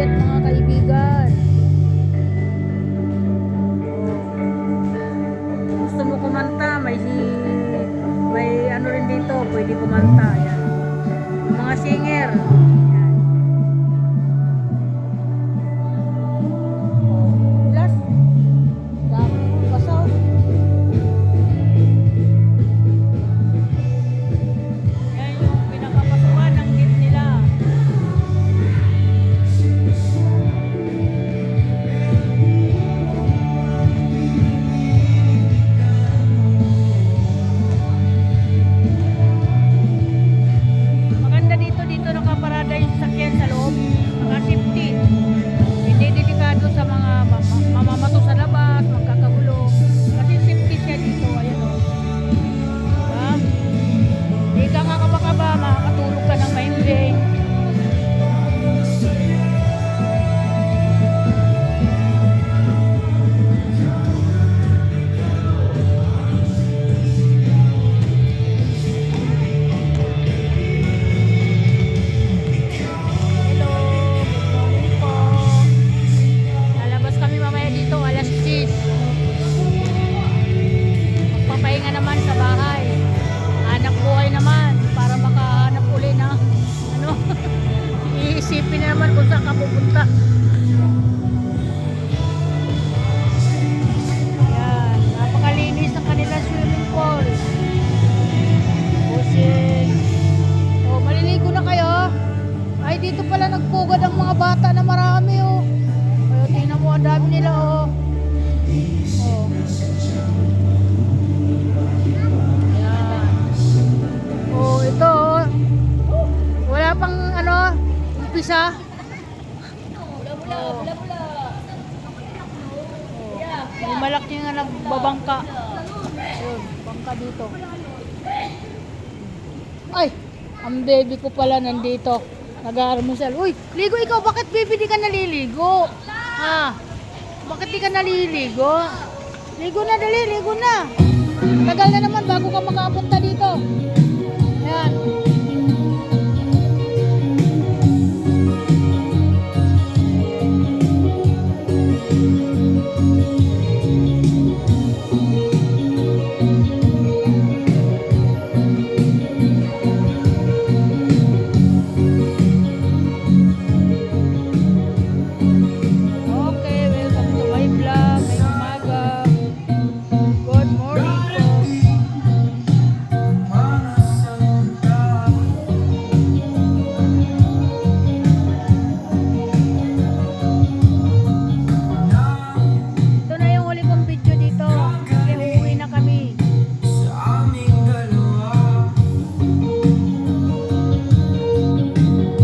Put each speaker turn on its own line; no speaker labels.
ulit mga kaibigan. Gusto mo kumanta, may ano rin dito, pwede kumanta. Yan. Mga singer. Yan. Plus, basaw. Yan yung pinakapasukan ng gate nila. Maganda dito nakaparada yung sasakyan sa loob, naka-safety. Hindi delikado sa mga mamamato sa labas, magkakagulo. Kasi safety siya dito, ayan o. Diba? Hindi ka kakabakaba, makakatulog ka ng maimbre. Hello, good morning po. Lalabas kami mamaya dito, alas 10. Magpapahinga naman sa bahay. Anak buhay naman, para makahanap uli na ano, iisipin na naman kung saan ka pupunta. Ayan, napakalinis ng kanilang swimming pool. Busing. Oh, maliligo na kayo. Ay, dito pala nagpugad ang mga bata na marami, oh. Kaya tingnan mo, ang dami nila, oh. Oh. Ayan. Oh, ito, oh. Wala pang, ano, umpisa. Oh. May malaki nga nagbabangka. Ayun, bangka dito. Ay, ang baby ko pala nandito. Nag-aalmusal. Uy, ligo ikaw. Bakit baby di ka naliligo? Ha? Bakit di ka naliligo? Ligo na, dali. Ligo na. Tagal na naman bago ka makapunta dito.